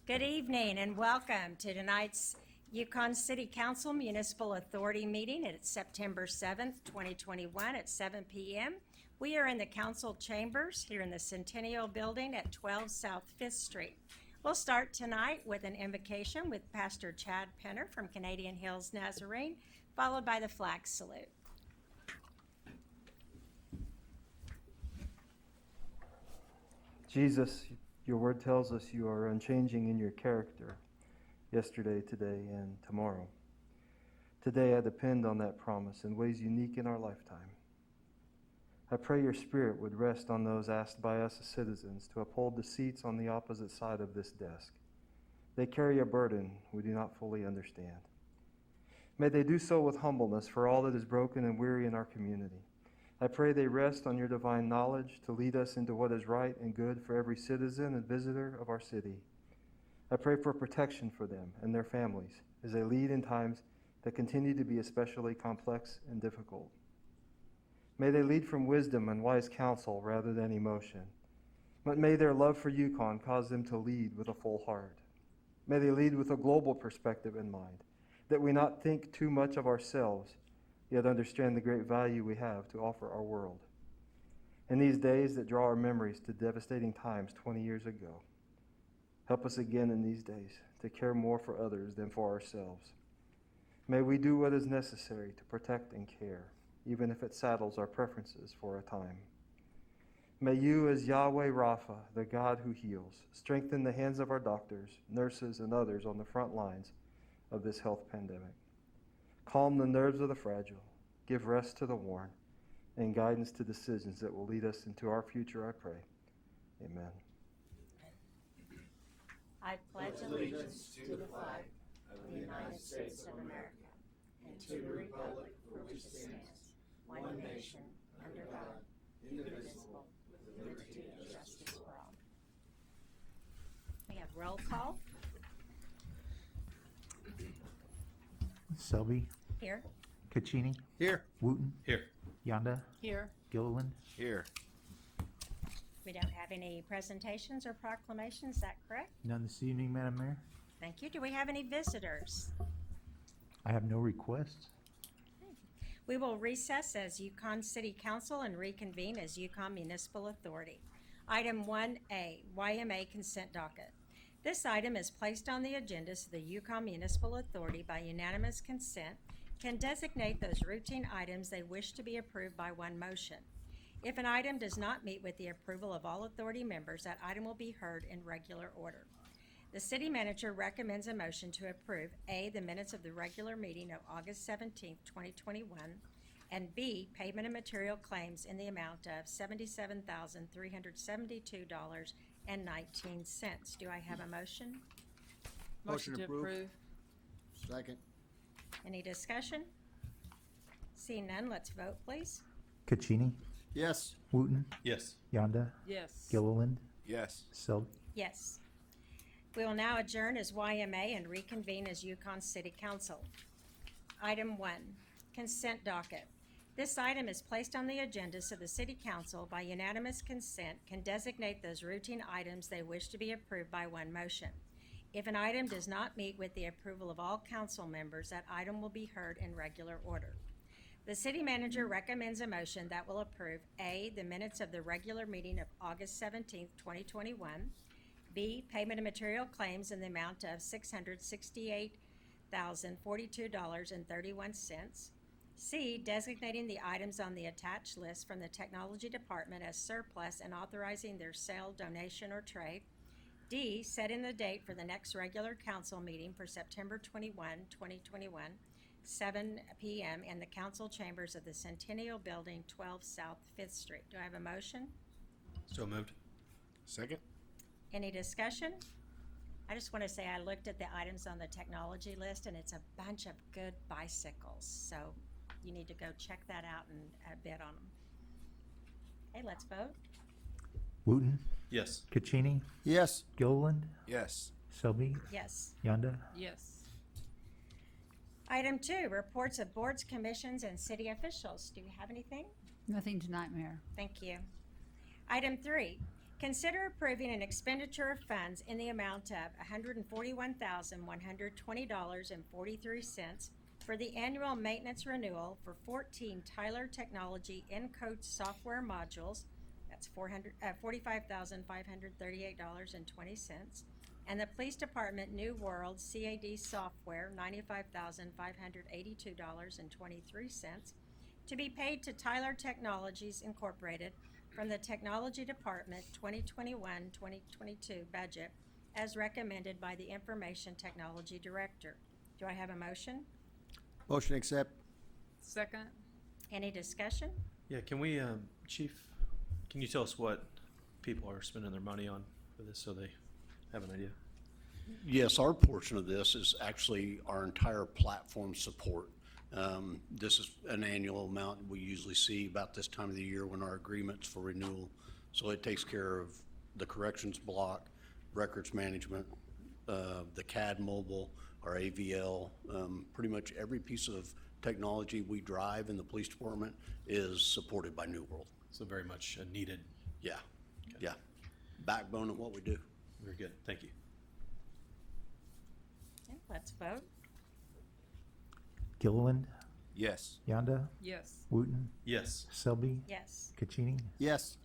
Good evening and welcome to tonight's Yukon City Council Municipal Authority meeting. It's September 7th, 2021 at 7 p.m. We are in the council chambers here in the Centennial Building at 12 South 5th Street. We'll start tonight with an invocation with Pastor Chad Penner from Canadian Hills Nazarene, followed by the flag salute. Jesus, your word tells us you are unchanging in your character, yesterday, today, and tomorrow. Today I depend on that promise in ways unique in our lifetime. I pray your spirit would rest on those asked by us as citizens to uphold the seats on the opposite side of this desk. They carry a burden we do not fully understand. May they do so with humbleness for all that is broken and weary in our community. I pray they rest on your divine knowledge to lead us into what is right and good for every citizen and visitor of our city. I pray for protection for them and their families as they lead in times that continue to be especially complex and difficult. May they lead from wisdom and wise counsel rather than emotion. But may their love for Yukon cause them to lead with a full heart. May they lead with a global perspective in mind, that we not think too much of ourselves, yet understand the great value we have to offer our world. In these days that draw our memories to devastating times 20 years ago, help us again in these days to care more for others than for ourselves. May we do what is necessary to protect and care, even if it saddles our preferences for a time. May you, as Yahweh Rapha, the God who heals, strengthen the hands of our doctors, nurses, and others on the front lines of this health pandemic. Calm the nerves of the fragile, give rest to the worn, and guidance to decisions that will lead us into our future, I pray. Amen. I pledge allegiance to the flag of the United States of America and to the republic for which it stands, one nation, under God, indivisible, with liberty and justice for all. We have roll call. Selby, Here. Caccini, Here. Wooten, Here. Yonda, Here. Gilliland. Here. We don't have any presentations or proclamations, is that correct? None this evening, Madam Mayor. Thank you. Do we have any visitors? I have no requests. We will recess as Yukon City Council and reconvene as Yukon Municipal Authority. Item 1A, YMA Consent Docket. This item is placed on the agenda so the Yukon Municipal Authority, by unanimous consent, can designate those routine items they wish to be approved by one motion. If an item does not meet with the approval of all authority members, that item will be heard in regular order. The city manager recommends a motion to approve A, the minutes of the regular meeting of August 17th, 2021, and B, payment of material claims in the amount of $77,372.19. Do I have a motion? Motion to approve. Second. Any discussion? Seeing none, let's vote, please. Caccini, Yes. Wooten, Yes. Yonda, Yes. Gilliland, Yes. Selby. Yes. We will now adjourn as YMA and reconvene as Yukon City Council. Item 1, consent docket. This item is placed on the agenda so the City Council, by unanimous consent, can designate those routine items they wish to be approved by one motion. If an item does not meet with the approval of all council members, that item will be heard in regular order. The city manager recommends a motion that will approve A, the minutes of the regular meeting of August 17th, 2021, B, payment of material claims in the amount of $668,042.31, C, designating the items on the attached list from the Technology Department as surplus and authorizing their sale, donation, or trade, D, setting the date for the next regular council meeting for September 21, 2021, 7 p.m. in the council chambers of the Centennial Building, 12 South 5th Street. Do I have a motion? So moved. Second. Any discussion? I just want to say I looked at the items on the technology list, and it's a bunch of good bicycles. So you need to go check that out and bid on them. Okay, let's vote. Wooten, Yes. Caccini, Yes. Gilliland, Yes. Selby, Yes. Yonda. Yes. Item 2, reports of boards, commissions, and city officials. Do you have anything? Nothing tonight, Mayor. Thank you. Item 3, Consider approving an expenditure of funds in the amount of $141,120.43 for the annual maintenance renewal for 14 Tyler Technology Encode software modules. That's $45,538.20. And the Police Department New World CAD software, $95,582.23, to be paid to Tyler Technologies Incorporated from the Technology Department 2021-2022 budget as recommended by the Information Technology Director. Do I have a motion? Motion accept. Second. Any discussion? Yeah, can we, Chief, can you tell us what people are spending their money on for this so they have an idea? Yes, our portion of this is actually our entire platform support. This is an annual amount we usually see about this time of the year when our agreement's for renewal. So it takes care of the corrections block, records management, the CAD mobile, our AVL, pretty much every piece of technology we drive in the police department is supported by New World. So very much needed. Yeah, yeah. Backbone of what we do. Very good, thank you. Okay, let's vote. Gilliland, Yes. Yonda, Yes. Wooten, Yes. Selby, Yes. Caccini. Yes.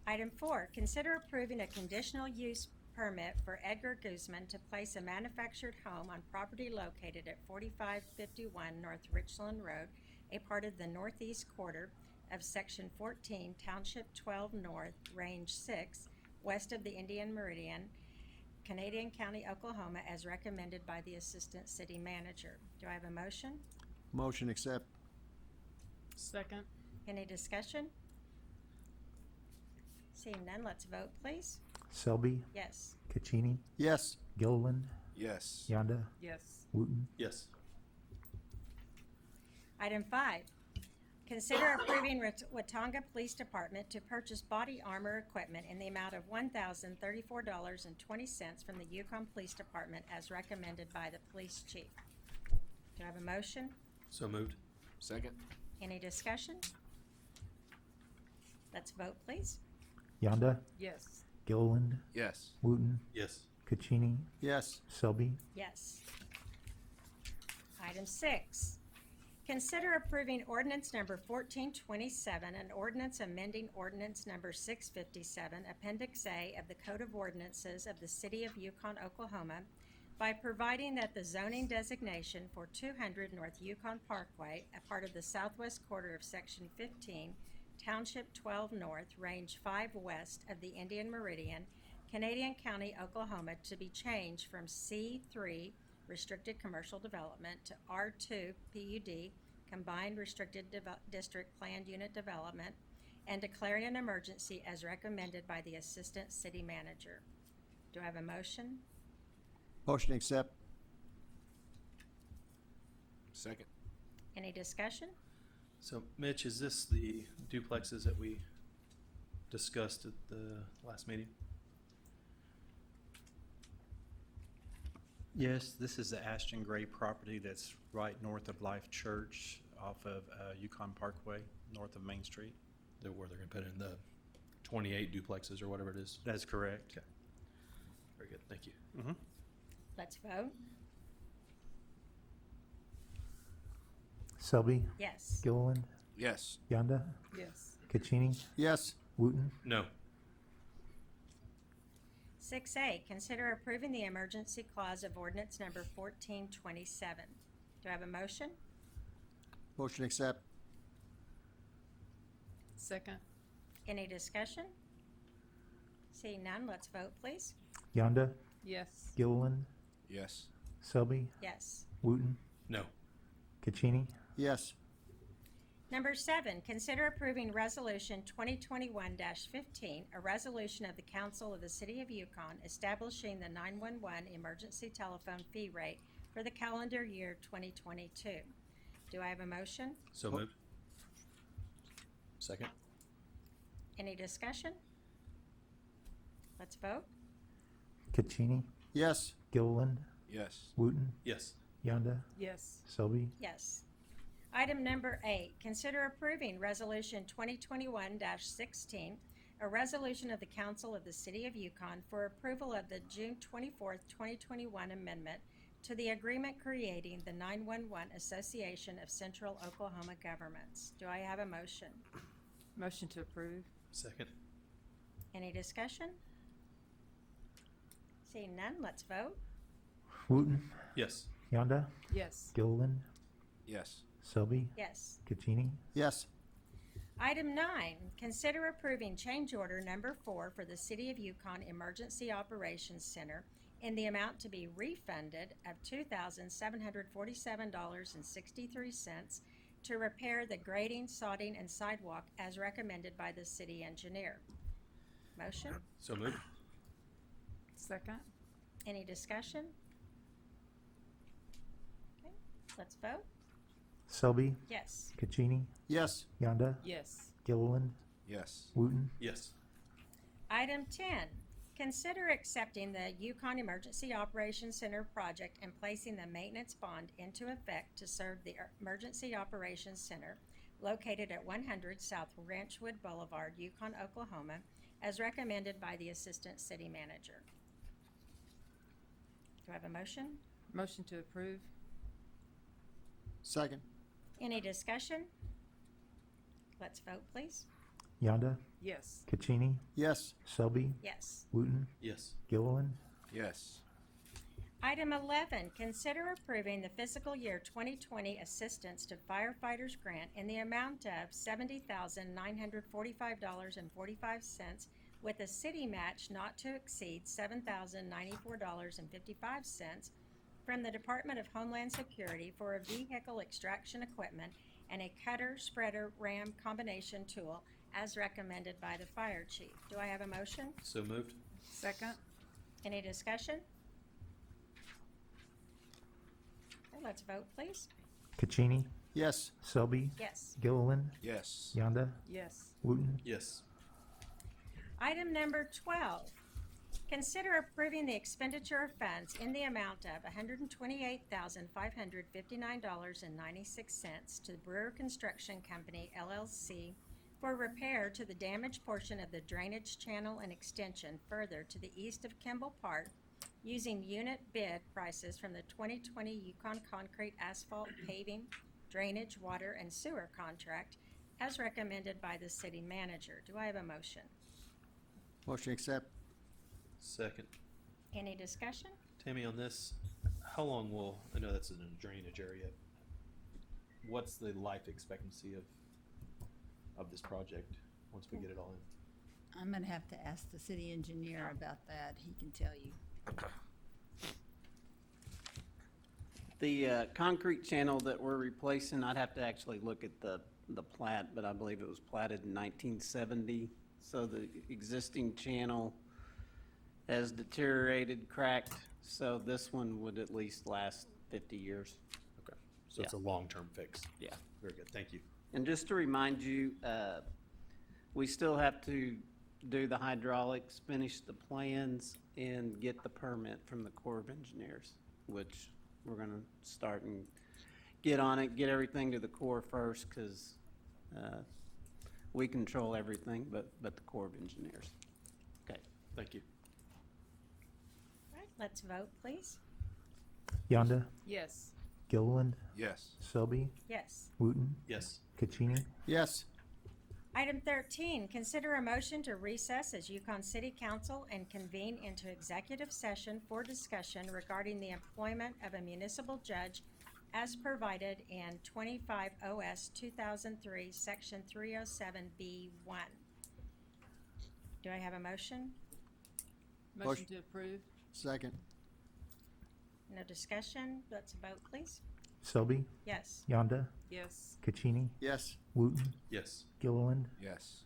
Item 4, consider approving a conditional use permit for Edgar Guzman to place a manufactured home on property located at 4551 North Richland Road, a part of the northeast quarter of Section 14, Township 12 North, Range 6, west of the Indian Meridian, Canadian County, Oklahoma, as recommended by the Assistant City Manager. Do I have a motion? Motion accept. Second. Any discussion? Seeing none, let's vote, please. Selby, Yes. Caccini, Yes. Gilliland, Yes. Yonda, Yes. Wooten. Yes. Item 5, consider approving Watonga Police Department to purchase body armor equipment in the amount of $1,034.20 from the Yukon Police Department as recommended by the police chief. Do I have a motion? So moved. Second? Any discussion? Let's vote, please. Yonda, Yes. Gilliland, Yes. Wooten, Yes. Caccini, Yes. Selby, Yes. Item 6, consider approving ordinance number 1427, an ordinance amending ordinance number 657, Appendix A of the Code of Ordinances of the City of Yukon, Oklahoma, by providing that the zoning designation for 200 North Yukon Parkway, a part of the southwest quarter of Section 15, Township 12 North, Range 5 west of the Indian Meridian, Canadian County, Oklahoma, to be changed from C3, Restricted Commercial Development, to R2, PUD, Combined Restricted District Planned Unit Development, and declaring an emergency as recommended by the Assistant City Manager. Do I have a motion? Motion accept. Second? Any discussion? So Mitch, is this the duplexes that we discussed at the last meeting? Yes, this is the Ashton Gray property that's right north of Life Church off of Yukon Parkway, north of Main Street. Where they're gonna put in the 28 duplexes or whatever it is? That's correct. Okay. Very good, thank you. Mm-hmm. Let's vote. Selby, Yes. Gilliland, Yes. Yonda, Yes. Caccini, Yes. Wooten, No. 6A, consider approving the emergency clause of ordinance number 1427. Do I have a motion? Motion accept. Second. Any discussion? Seeing none, let's vote, please. Yonda, Yes. Gilliland, Yes. Selby, Yes. Wooten, No. Caccini, Yes. Number 7, consider approving Resolution 2021-15, a resolution of the Council of the City of Yukon establishing the 911 emergency telephone fee rate for the calendar year 2022. Do I have a motion? So moved. Second? Any discussion? Let's vote. Caccini, Yes. Gilliland, Yes. Wooten, Yes. Yonda, Yes. Selby, Yes. Item number 8, consider approving Resolution 2021-16, a resolution of the Council of the City of Yukon for approval of the June 24th, 2021 amendment to the agreement creating the 911 Association of Central Oklahoma Governments. Do I have a motion? Motion to approve. Second. Any discussion? Seeing none, let's vote. Wooten, Yes. Yonda, Yes. Gilliland, Yes. Selby, Yes. Caccini, Yes. Item 9, consider approving change order number 4 for the City of Yukon Emergency Operations Center in the amount to be refunded of $2,747.63 to repair the grading, sodding, and sidewalk as recommended by the city engineer. Motion? So moved. Second. Any discussion? Okay, let's vote. Selby, Yes. Caccini, Yes. Yonda, Yes. Gilliland, Yes. Wooten, Yes. Item 10, consider accepting the Yukon Emergency Operations Center project and placing the maintenance bond into effect to serve the Emergency Operations Center located at 100 South Ranchwood Boulevard, Yukon, Oklahoma, as recommended by the Assistant City Manager. Do I have a motion? Motion to approve. Second. Any discussion? Let's vote, please. Yonda, Yes. Caccini, Yes. Selby, Yes. Wooten, Yes. Gilliland, Yes. Item 11, consider approving the fiscal year 2020 assistance to firefighters grant in the amount of $70,945.45 with a city match not to exceed $7,094.55 from the Department of Homeland Security for a vehicle extraction equipment and a cutter spreader ram combination tool as recommended by the fire chief. Do I have a motion? So moved. Second. Any discussion? Okay, let's vote, please. Caccini, Yes. Selby, Yes. Gilliland, Yes. Yonda, Yes. Wooten, Yes. Item number 12, consider approving the expenditure of funds in the amount of $128,559.96 to Brewer Construction Company, LLC, for repair to the damaged portion of the drainage channel and extension further to the east of Kimball Park using unit bid prices from the 2020 Yukon Concrete Asphalt Paving, Drainage, Water, and Sewer Contract as recommended by the city manager. Do I have a motion? Motion accept. Second. Any discussion? Tammy, on this, how long will, I know that's in a drainage area. What's the life expectancy of this project once we get it all in? I'm gonna have to ask the city engineer about that. He can tell you. The concrete channel that we're replacing, I'd have to actually look at the plat, but I believe it was platted in 1970. So the existing channel has deteriorated, cracked, so this one would at least last 50 years. Okay. So it's a long-term fix. Yeah. Very good. Thank you. And just to remind you, we still have to do the hydraulics, finish the plans, and get the permit from the Corps of Engineers, which we're gonna start and get on it, get everything to the Corps first, because we control everything but the Corps of Engineers. Okay. Thank you. All right, let's vote, please. Yonda, Yes. Gilliland, Yes. Selby, Yes. Wooten, Yes. Caccini, Yes. Item 13, consider a motion to recess as Yukon City Council and convene into executive session for discussion regarding the employment of a municipal judge as provided in 25 OS 2003, Section 307B1. Do I have a motion? Motion to approve. Second. No discussion? Let's vote, please. Selby, Yes. Yonda, Yes. Caccini, Yes. Wooten, Yes. Gilliland, Yes.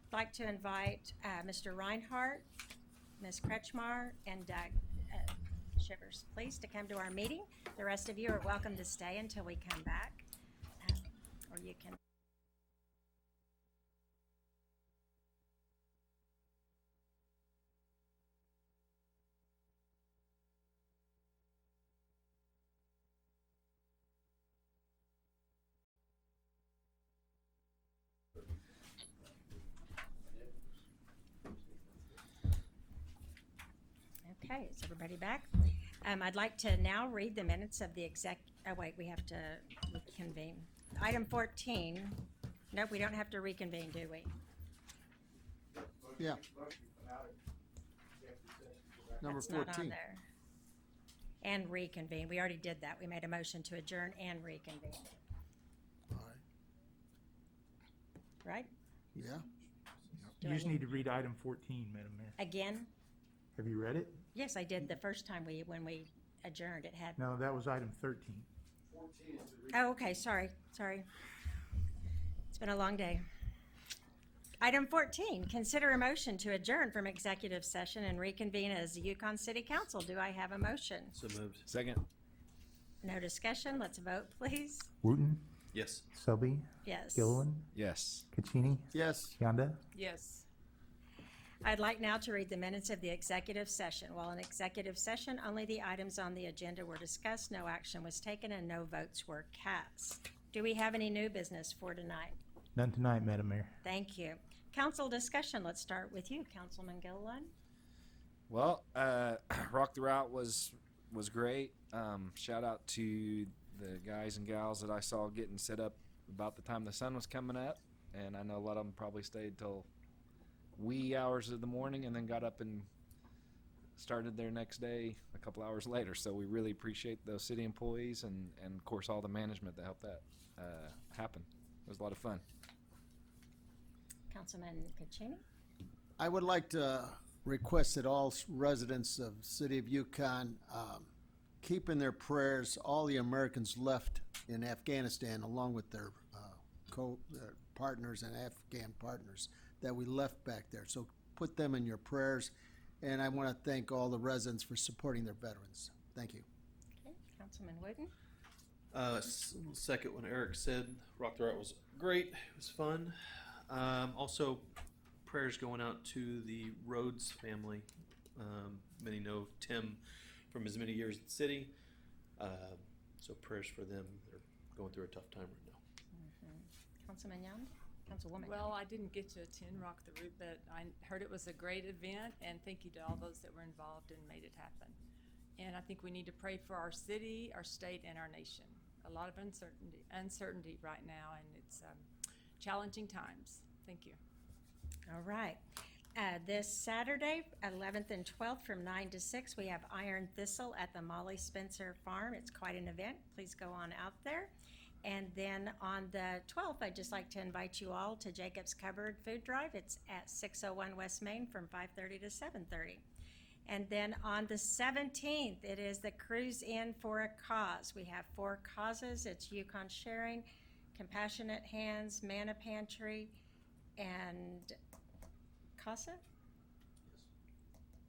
I'd like to invite Mr. Reinhardt, Ms. Kretschmar, and Doug Shivers, please, to come to our meeting. The rest of you are welcome to stay until we come back, or you can. Okay, is everybody back? I'd like to now read the minutes of the we have to reconvene. Item 14, nope, we don't have to reconvene, do we? Yeah. Number That's not on 14. there. And reconvene, we already did that. We made a motion to adjourn and reconvene, All right. right? Yeah. Do You I just need to read item 14, Madam Mayor. Again? Have you read it? Yes, I did the first time when we adjourned, it had. No, that was item 13. Oh, okay, sorry. It's been a long day. Item 14, consider a motion to adjourn from executive session and reconvene as the Yukon City Council. Do I have a motion? So moved. Second. No discussion, let's vote, please. Wooten, Yes. Selby, Yes. Gilliland, Yes. Caccini, Yes. Yonda. Yes. I'd like now to read the minutes of the executive session. While in executive session, only the items on the agenda were discussed, no action was taken, and no votes were cast. Do we have any new business for tonight? None tonight, Madam Mayor. Thank you. Council discussion, let's start with you, Councilman Gilliland. Well, Rock the Route was great. Shout out to the guys and gals that I saw getting set up about the time the sun was coming up, and I know a lot of them probably stayed till wee hours of the morning and then got up and started their next day a couple hours later. So we really appreciate those city employees and of course all the management that helped that happen. It was a lot of fun. Councilman Caccini? I would like to request that all residents of the city of Yukon keep in their prayers all the Americans left in Afghanistan, along with their partners and Afghan partners that we left back there. So put them in your prayers, and I want to thank all the residents for supporting their veterans. Thank you. Okay, Councilman Wooten? Second, when Eric said Rock the Route was great, it was fun. Also, prayers going out to the Rhodes family. Many know Tim from his many years at the city. So prayers for them. They're going through a tough time right now. Councilman Young? Councilwoman? Well, I didn't get to attend Rock the Route, but I heard it was a great event, and thank you to all those that were involved and made it happen. And I think we need to pray for our city, our state, and our nation. A lot of uncertainty right now, and it's challenging times. Thank you. All right. This Saturday, 11th and 12th from 9 to 6, we have Iron Thistle at the Molly Spencer Farm. It's quite an event. Please go on out there. And then on the 12th, I'd just like to invite you all to Jacob's Cupboard Food Drive. It's at 601 West Main from 5:30 to 7:30. And then on the 17th, it is the Cruise In for a Cause. We have 4 causes. It's Yukon Sharing, Compassionate Hands, Mana Pantry, and CASA?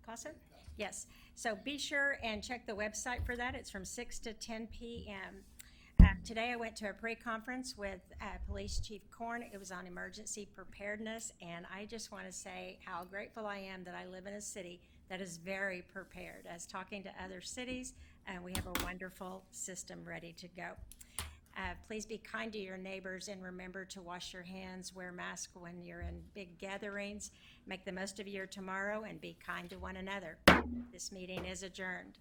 CASA? Yes. So be sure and check the website for that. It's from 6 to 10 p.m. Today I went to a pre-conference with Police Chief Korn. It was on emergency preparedness, and I just want to say how grateful I am that I live in a city that is very prepared. As talking to other cities, we have a wonderful system ready to go. Please be kind to your neighbors and remember to wash your hands, wear masks when you're in big gatherings. Make the most of your tomorrow and be kind to one another. This meeting is adjourned.